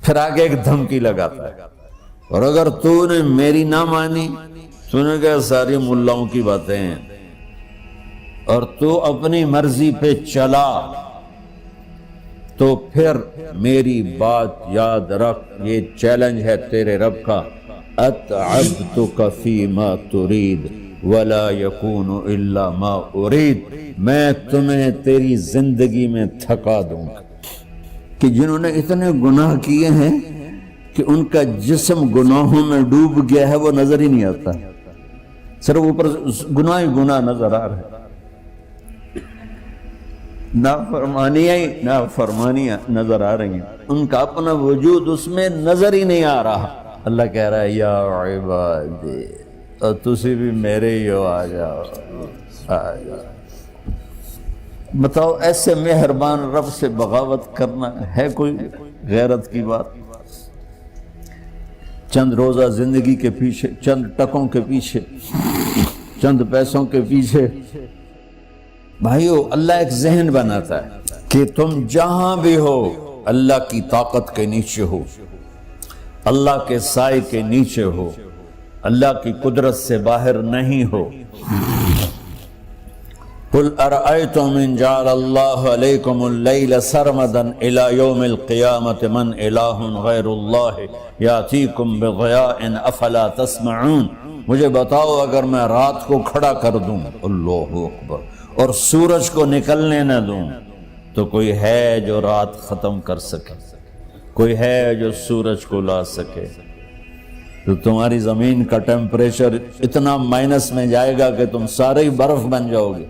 پھر آگے ایک دھمکی لگاتا ہے، اور اگر تو نے میری نہ مانی، تو نے کہا ساری ملاؤں کی باتیں ہیں، اور تو اپنی مرضی پہ چلا، تو پھر میری بات یاد رکھ، یہ چیلنج ہے تیرے رب کا، اتعبتک فیما ترید ولا یکون الا ما ارید، میں تمہیں تیری زندگی میں تھکا دوں گا۔ کہ جنہوں نے اتنے گناہ کیے ہیں کہ ان کا جسم گناہوں میں ڈوب گیا ہے، وہ نظر ہی نہیں آتا، صرف اوپر گناہ ہی گناہ نظر آ رہا ہے، نافرمانیاں نظر آ رہی ہیں، ان کا اپنا وجود اس میں نظر ہی نہیں آ رہا۔ اللہ کہہ رہا ہے یا عبادی، اور تسی بھی میرے ہی ہو، آ جاؤ آ جاؤ۔ بتاؤ ایسے مہربان رب سے بغاوت کرنا ہے کوئی غیرت کی بات؟ چند روزہ زندگی کے پیچھے، چند ٹکوں کے پیچھے، چند پیسوں کے پیچھے، بھائیو اللہ ایک ذہن بناتا ہے کہ تم جہاں بھی ہو اللہ کی طاقت کے نیچے ہو، اللہ کے سائے کے نیچے ہو، اللہ کی قدرت سے باہر نہیں ہو۔ قل ارأيتم ان جعل الله عليكم الليل سرمدا الى يوم القيامة من اله غير الله ياتيكم بضياء افلا تسمعون، مجھے بتاؤ اگر میں رات کو کھڑا کر دوں، اللہ اکبر، اور سورج کو نکلنے نہ دوں، تو کوئی ہے جو رات ختم کر سکے، کوئی ہے جو سورج کو لا سکے؟ تو تمہاری زمین کا ٹیمپریچر اتنا مائنس میں جائے گا کہ تم سارے ہی برف بن جاؤ گے۔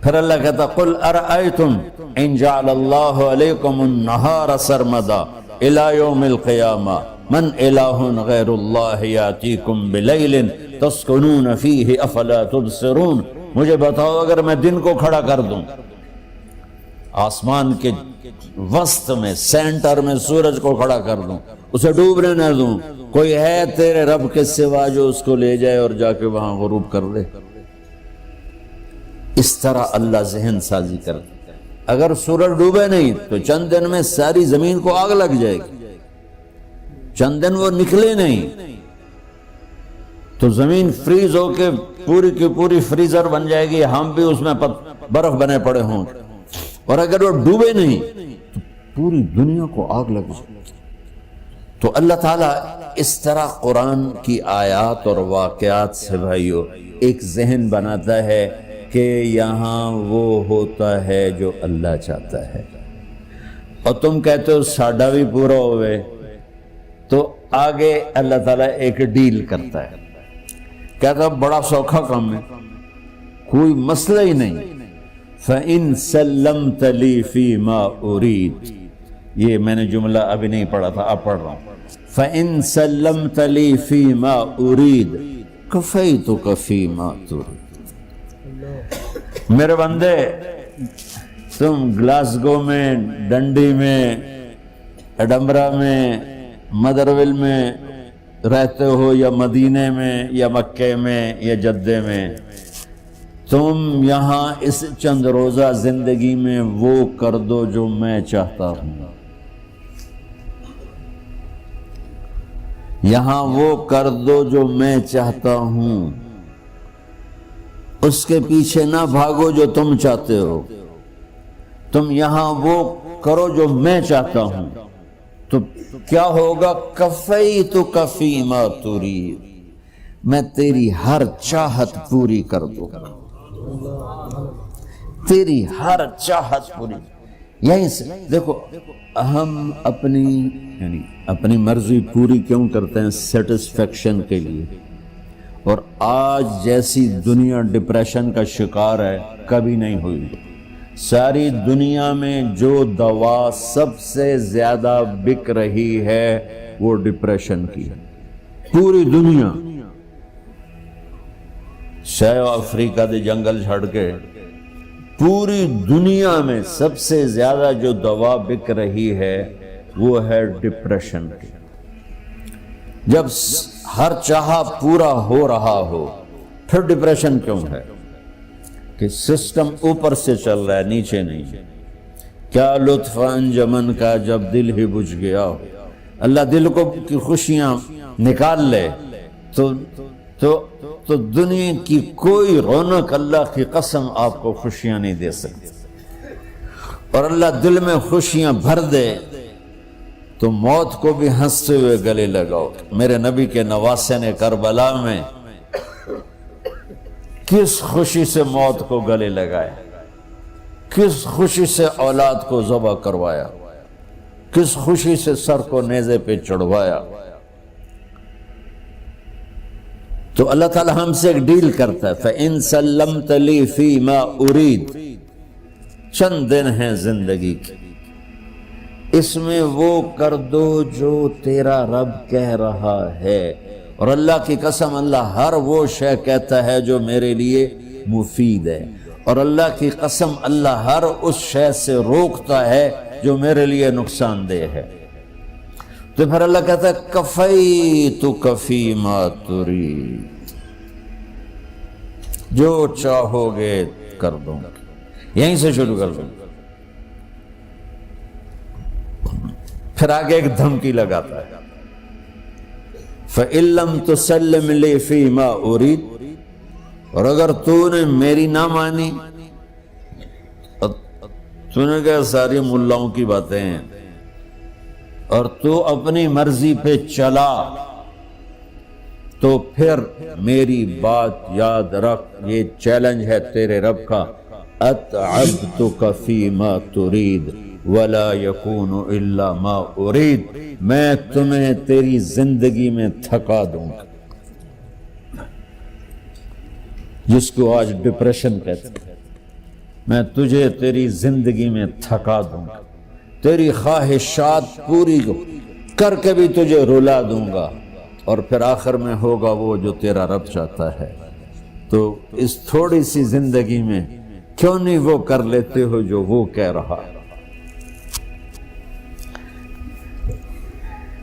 پھر اللہ کہتا قل ارأیتم ان جعل اللہ علیکم النہار سرمدا الى یوم القیامہ من الہ غیر اللہ یاتیکم بلیل تسکنون فیہ افلا تبصرون، مجھے بتاؤ اگر میں دن کو کھڑا کر دوں، آسمان کے وسط میں سینٹر میں سورج کو کھڑا کر دوں، اسے ڈوبنے نہ دوں، کوئی ہے تیرے رب کے سوا جو اس کو لے جائے اور جا کے وہاں غروب کر دے؟ اس طرح اللہ ذہن سازی کرتا ہے۔ اگر سورج ڈوبے نہیں تو چند دن میں ساری زمین کو آگ لگ جائے گی، چند دن وہ نکلے نہیں تو زمین فریز ہو کے پوری کی پوری فریزر بن جائے گی، ہم بھی اس میں برف بنے پڑے ہوں، اور اگر وہ ڈوبے نہیں تو پوری دنیا کو آگ لگ جائے گی۔ تو اللہ تعالیٰ اس طرح قرآن کی آیات اور واقعات سے بھائیو ایک ذہن بناتا ہے کہ یہاں وہ ہوتا ہے جو اللہ چاہتا ہے، اور تم کہتے ہو ساڈا بھی پورا ہوئے، تو آگے اللہ تعالیٰ ایک ڈیل کرتا ہے، کہتا ہے بڑا سوکھا کام ہے، کوئی مسئلہ ہی نہیں، فَإِن سَلَّمْتَ لِي فِي مَا أُرِيد، یہ میں نے جملہ ابھی نہیں پڑھا تھا، اب پڑھ رہا ہوں، فَإِن سَلَّمْتَ لِي فِي مَا أُرِيد كَفَيْتُكَ فِي مَا تُرِيد۔ میرے بندے، تم گلاسگو میں، ڈنڈی میں، ایڈمبرا میں، مدرول میں رہتے ہو، یا مدینے میں، یا مکے میں، یا جدے میں، تم یہاں اس چند روزہ زندگی میں وہ کر دو جو میں چاہتا ہوں، یہاں وہ کر دو جو میں چاہتا ہوں، اس کے پیچھے نہ بھاگو جو تم چاہتے ہو، تم یہاں وہ کرو جو میں چاہتا ہوں، تو کیا ہوگا؟ کفیتک فیما ترید، میں تیری ہر چاہت پوری کر دوں گا، تیری ہر چاہت پوری۔ یہیں سے دیکھو ہم اپنی مرضی پوری کیوں کرتے ہیں؟ سیٹسفیکشن کے لیے۔ اور آج جیسی دنیا ڈپریشن کا شکار ہے کبھی نہیں ہوئی۔ ساری دنیا میں جو دوا سب سے زیادہ بک رہی ہے وہ ڈپریشن کی، پوری دنیا، شاید افریقہ دے جنگل چھڑ کے پوری دنیا میں سب سے زیادہ جو دوا بک رہی ہے وہ ہے ڈپریشن کی۔ جب ہر چاہا پورا ہو رہا ہو پھر ڈپریشن کیوں ہے؟ کہ سسٹم اوپر سے چل رہا ہے، نیچے نہیں۔ کیا لطف انجمن کا جب دل ہی بجھ گیا، اللہ دل کو کی خوشیاں نکال لے تو دنیا کی کوئی رونق اللہ کی قسم آپ کو خوشیاں نہیں دے سکتی، اور اللہ دل میں خوشیاں بھر دے تو موت کو بھی ہنستے ہوئے گلے لگاؤ۔ میرے نبی کے نواسے نے کربلا میں کس خوشی سے موت کو گلے لگایا، کس خوشی سے اولاد کو ذبح کروایا، کس خوشی سے سر کو نیزے پہ چڑھوایا۔ تو اللہ تعالی ہم سے ایک ڈیل کرتا ہے، فَإِن سَلَّمْتَ لِي فِي مَا أُرِيد، چند دن ہیں زندگی کی، اس میں وہ کر دو جو تیرا رب کہہ رہا ہے۔ اور اللہ کی قسم اللہ ہر وہ شے کہتا ہے جو میرے لیے مفید ہے، اور اللہ کی قسم اللہ ہر اس شے سے روکتا ہے جو میرے لیے نقصان دہ ہے۔ تو پھر اللہ کہتا ہے کفیتک فی ما ترید، جو چاہو گے کر دوں گا۔ یہیں سے شروع کر دوں گا، پھر آگے ایک دھمکی لگاتا ہے، فَإِن لَّمْ تُسَلِّمْ لِي فِي مَا أُرِيدُ، اور اگر تو نے میری نہ مانی، تو نے کہا ساری ملاؤں کی باتیں ہیں، اور تو اپنی مرضی پہ چلا، تو پھر میری بات یاد رکھ، یہ چیلنج ہے تیرے رب کا، أَتْعَبْتُكَ فِي مَا تُرِيدُ وَلَا يَكُونُ إِلَّا مَا أُرِيدُ، میں تمہیں تیری زندگی میں تھکا دوں گا، جس کو آج ڈپریشن کہتے ہیں، میں تجھے تیری زندگی میں تھکا دوں گا، تیری خواہشات پوری کر کے بھی تجھے رلا دوں گا، اور پھر آخر میں ہوگا وہ جو تیرا رب چاہتا ہے۔ تو اس تھوڑی سی زندگی میں کیوں نہیں وہ کر لیتے ہو جو وہ کہہ رہا ہے؟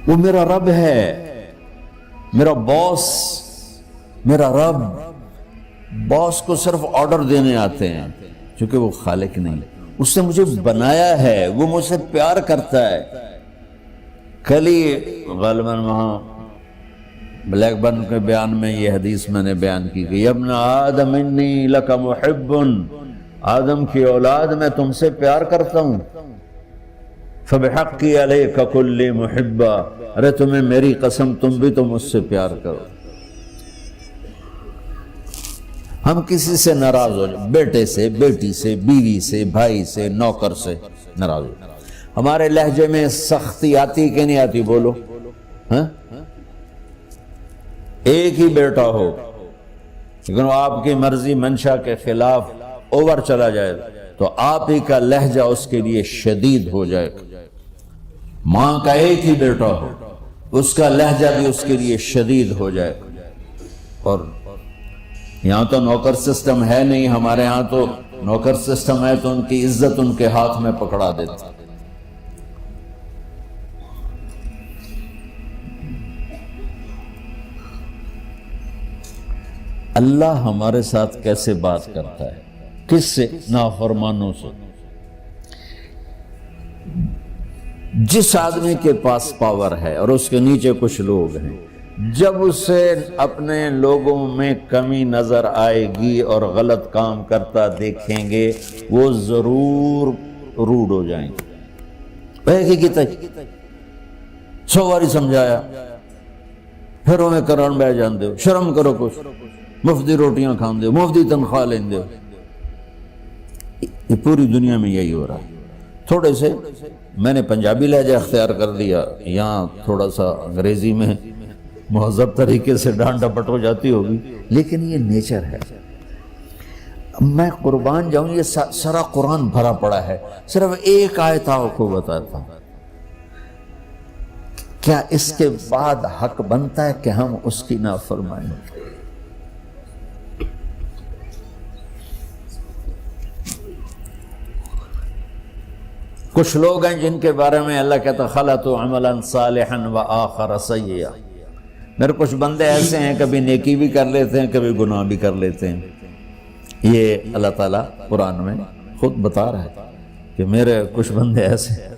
وہ میرا رب ہے، میرا باس، میرا رب۔ باس کو صرف آرڈر دینے آتے ہیں، چونکہ وہ خالق نہیں، اس نے مجھے بنایا ہے، وہ مجھ سے پیار کرتا ہے۔ کل ہی غالباً وہاں بلیک برن کے بیان میں یہ حدیث میں نے بیان کی کہ ابن آدم انی لک محب، آدم کی اولاد میں تم سے پیار کرتا ہوں، فبحقی علیک کل محبا، ارے تمہیں میری قسم تم بھی تو مجھ سے پیار کرو۔ ہم کسی سے ناراض ہو جائیں، بیٹے سے، بیٹی سے، بیوی سے، بھائی سے، نوکر سے ناراض ہو جائیں، ہمارے لہجے میں سختی آتی کہ نہیں آتی؟ بولو ہاں؟ ایک ہی بیٹا ہو لیکن وہ آپ کی مرضی منشا کے خلاف اوور چلا جائے تو آپ ہی کا لہجہ اس کے لیے شدید ہو جائے گا۔ ماں کا ایک ہی بیٹا ہو، اس کا لہجہ بھی اس کے لیے شدید ہو جائے گا۔ اور یہاں تو نوکر سسٹم ہے نہیں، ہمارے ہاں تو نوکر سسٹم ہے تو ان کی عزت ان کے ہاتھ میں پکڑا دیتا۔ اللہ ہمارے ساتھ کیسے بات کرتا ہے؟ کس سے؟ نافرمانوں سے۔ جس آدمی کے پاس پاور ہے اور اس کے نیچے کچھ لوگ ہیں، جب اسے اپنے لوگوں میں کمی نظر آئے گی اور غلط کام کرتا دیکھیں گے، وہ ضرور روڈ ہو جائیں گے۔ ایک ہی کی تک 100 باری سمجھایا، پھر انہیں کرن بہ جان دے، شرم کرو، کچھ مفتی روٹیاں کھان دے، مفتی تنخواہ لیں دے۔ یہ پوری دنیا میں یہی ہو رہا ہے۔ تھوڑے سے میں نے پنجابی لہجہ اختیار کر لیا، یہاں تھوڑا سا انگریزی میں مہذب طریقے سے ڈانٹ ڈپٹ ہو جاتی ہوگی، لیکن یہ نیچر ہے۔ میں قربان جاؤں، یہ سارا قرآن بھرا پڑا ہے، صرف ایک آیت آپ کو بتاتا ہوں۔ کیا اس کے بعد حق بنتا ہے کہ ہم اس کی نافرمانی کریں؟ کچھ لوگ ہیں جن کے بارے میں اللہ کہتا خلطوا عملا صالحا وآخر سیئا۔ میرے کچھ بندے ایسے ہیں، کبھی نیکی بھی کر لیتے ہیں، کبھی گناہ بھی کر لیتے ہیں۔ یہ اللہ تعالیٰ قرآن میں خود بتا رہا ہے کہ میرے کچھ بندے ایسے ہیں،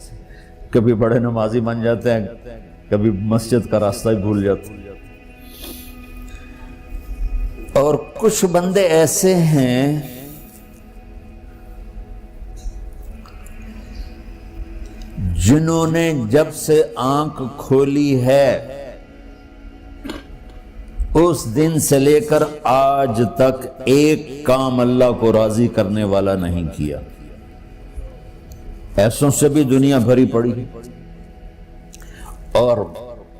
کبھی بڑے نمازی بن جاتے ہیں، کبھی مسجد کا راستہ ہی بھول جاتا. اور کچھ بندے ایسے ہیں جنہوں نے جب سے آنکھ کھولی ہے اس دن سے لے کر آج تک ایک کام اللہ کو راضی کرنے والا نہیں کیا. ایسوں سے بھی دنیا بھری پڑی. اور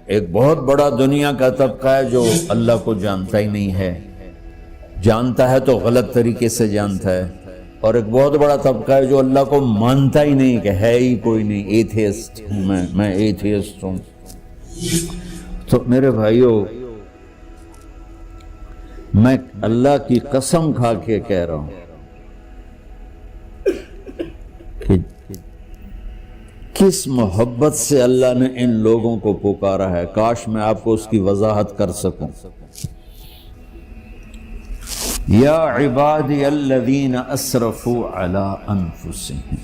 ایک بہت بڑا دنیا کا طبقہ ہے جو اللہ کو جانتا ہی نہیں ہے، جانتا ہے تو غلط طریقے سے جانتا ہے. اور ایک بہت بڑا طبقہ ہے جو اللہ کو مانتا ہی نہیں کہ ہے ہی کوئی نہیں. ایتھیسٹ ہوں میں ایتھیسٹ ہوں. تو میرے بھائیوں، میں اللہ کی قسم کھا کے کہہ رہا ہوں کہ کس محبت سے اللہ نے ان لوگوں کو پکارا ہے، کاش میں آپ کو اس کی وضاحت کر سکوں. یا عبادی الذین اسرفوا علی انفسہم.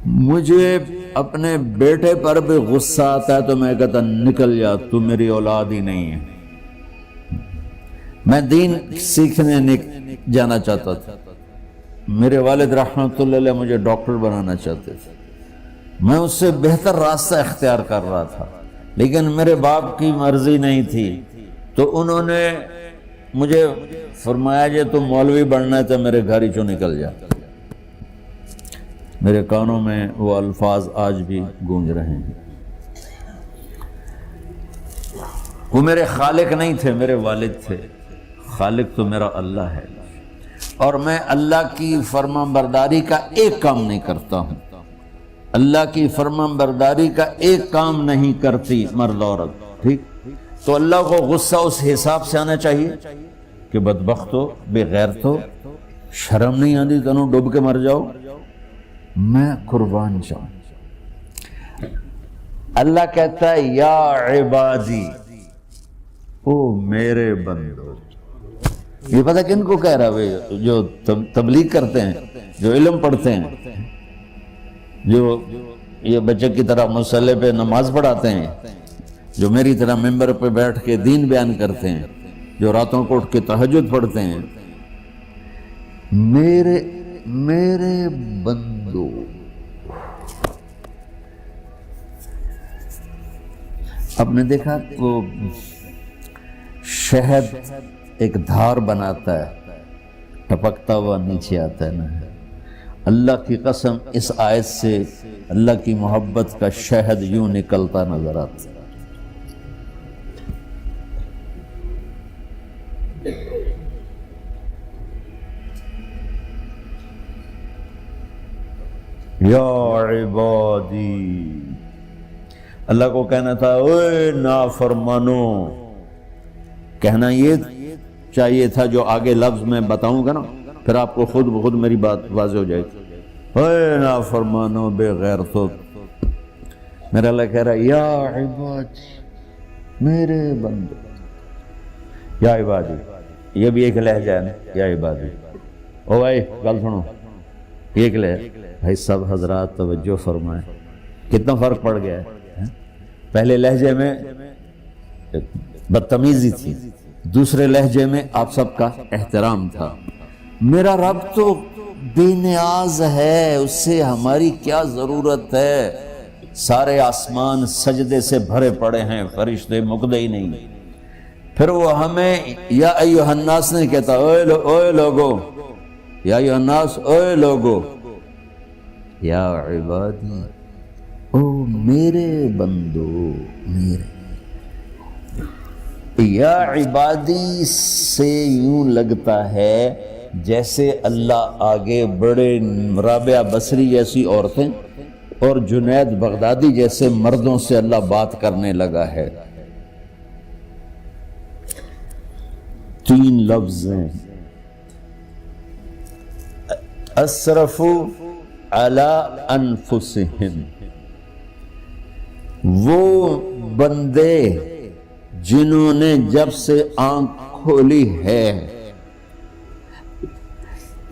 مجھے اپنے بیٹے پر بھی غصہ آتا ہے تو میں کہتا نکل جا، تو میری اولاد ہی نہیں ہے. میں دین سیکھنے جانا چاہتا تھا. میرے والد رحمۃ اللہ علیہ مجھے ڈاکٹر بنانا چاہتے تھے. میں اس سے بہتر راستہ اختیار کر رہا تھا، لیکن میرے باپ کی مرضی نہیں تھی. تو انہوں نے مجھے فرمایا جی تو مولوی بننا ہے تو میرے گھر ہی چوں نکل جا. میرے کانوں میں وہ الفاظ آج بھی گونج رہے ہیں. وہ میرے خالق نہیں تھے، میرے والد تھے. خالق تو میرا اللہ ہے، اور میں اللہ کی فرمان برداری کا ایک کام نہیں کرتا ہوں. اللہ کی فرمان برداری کا ایک کام نہیں کرتی مرد عورت. ٹھیک، تو اللہ کو غصہ اس حساب سے آنا چاہیے کہ بدبخت ہو، بے غیرت ہو، شرم نہیں آتی تنوں ڈوب کے مر جاؤ. میں قربان جاؤں. اللہ کہتا ہے یا عبادی، او میرے بندو. یہ پتہ کن کو کہہ رہا ہے؟ جو تبلیغ کرتے ہیں، جو علم پڑھتے ہیں، جو یہ بچے کی طرح مصلی پہ نماز پڑھاتے ہیں، جو میری طرح ممبر پہ بیٹھ کے دین بیان کرتے ہیں، جو راتوں کو اٹھ کے تہجد پڑھتے ہیں. میرے بندو، آپ نے دیکھا وہ شہد ایک دھار بناتا ہے، ٹپکتا ہوا نیچے آتا ہے نا. اللہ کی قسم اس آیت سے اللہ کی محبت کا شہد یوں نکلتا نظر آتا ہے. یا عبادی، اللہ کو کہنا تھا اوے نافرمانو. کہنا یہ چاہیے تھا جو آگے لفظ میں بتاؤں گا نا، پھر آپ کو خود بخود میری بات واضح ہو جائے گی. اوے نافرمانو، بے غیرتو. میرا اللہ کہہ رہا ہے یا عبادی، میرے بندو. یا عبادی، یہ بھی ایک لہجہ ہے نا، یا عبادی. او بھائی گل سنو، ایک لہجہ. بھائی سب حضرات توجہ فرمائیں، کتنا فرق پڑ گیا ہے. پہلے لہجے میں بدتمیزی تھی، دوسرے لہجے میں آپ سب کا احترام تھا. میرا رب تو بے نیاز ہے، اس سے ہماری کیا ضرورت ہے. سارے آسمان سجدے سے بھرے پڑے ہیں، فرشتے مقدے ہی نہیں. پھر وہ ہمیں یا ایھا الناس نہیں کہتا، اوے لوگو، یا ایھا الناس، اوے لوگو. یا عبادی، او میرے بندو، میرے. یا عبادی سے یوں لگتا ہے جیسے اللہ آگے بڑے رابعہ بصری جیسی عورتیں اور جنید بغدادی جیسے مردوں سے اللہ بات کرنے لگا ہے. 3 لفظ ہیں، اسرفوا علی انفسہم. وہ بندے جنہوں نے جب سے آنکھ کھولی ہے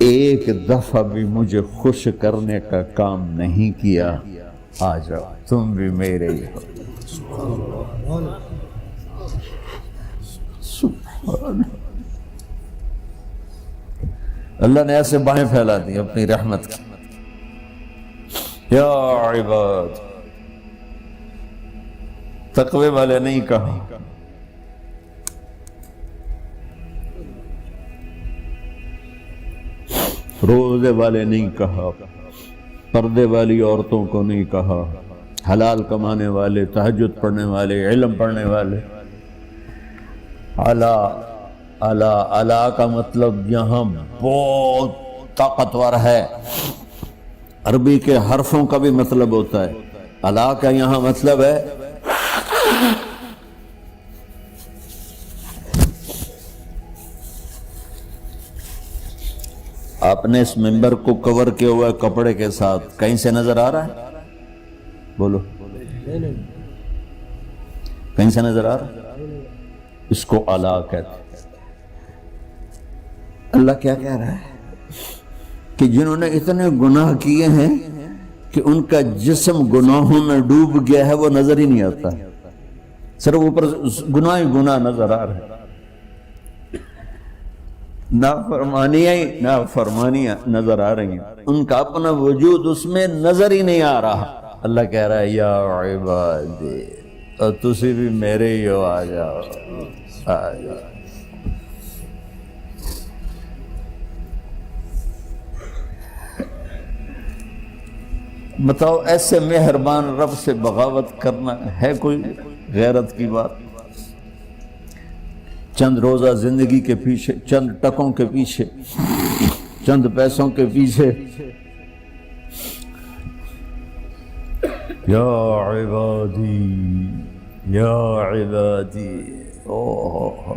ایک دفعہ بھی مجھے خوش کرنے کا کام نہیں کیا، آ جاؤ تم بھی میرے ہی ہو۔ اللہ نے ایسے باہیں پھیلا دی اپنی رحمت کی۔ یا عباد، تقوی والے نہیں کہا، روزے والے نہیں کہا، پردے والی عورتوں کو نہیں کہا، حلال کمانے والے، تہجد پڑھنے والے، علم پڑھنے والے۔ اعلیٰ اعلیٰ اعلیٰ کا مطلب یہاں بہت طاقتور ہے، عربی کے حرفوں کا بھی مطلب ہوتا ہے۔ اعلیٰ کا یہاں مطلب ہے آپ نے اس ممبر کو کور کیا ہوا ہے کپڑے کے ساتھ، کہیں سے نظر آ رہا ہے؟ بولو، کہیں سے نظر آ رہا ہے؟ اس کو اعلیٰ کہتے ہیں۔ اللہ کیا کہہ رہا ہے کہ جنہوں نے اتنے گناہ کیے ہیں کہ ان کا جسم گناہوں میں ڈوب گیا ہے، وہ نظر ہی نہیں آتا، صرف اوپر گناہ ہی گناہ نظر آ رہا ہے، نافرمانیاں نظر آ رہی ہیں، ان کا اپنا وجود اس میں نظر ہی نہیں آ رہا۔ اللہ کہہ رہا ہے یا عبادی، اور تسی بھی میرے ہی ہو، آ جاؤ آ جاؤ۔ بتاؤ ایسے مہربان رب سے بغاوت کرنا ہے کوئی غیرت کی بات؟ چند روزہ زندگی کے پیچھے، چند ٹکوں کے پیچھے، چند پیسوں کے پیچھے، یا عبادی یا عبادی، اوہ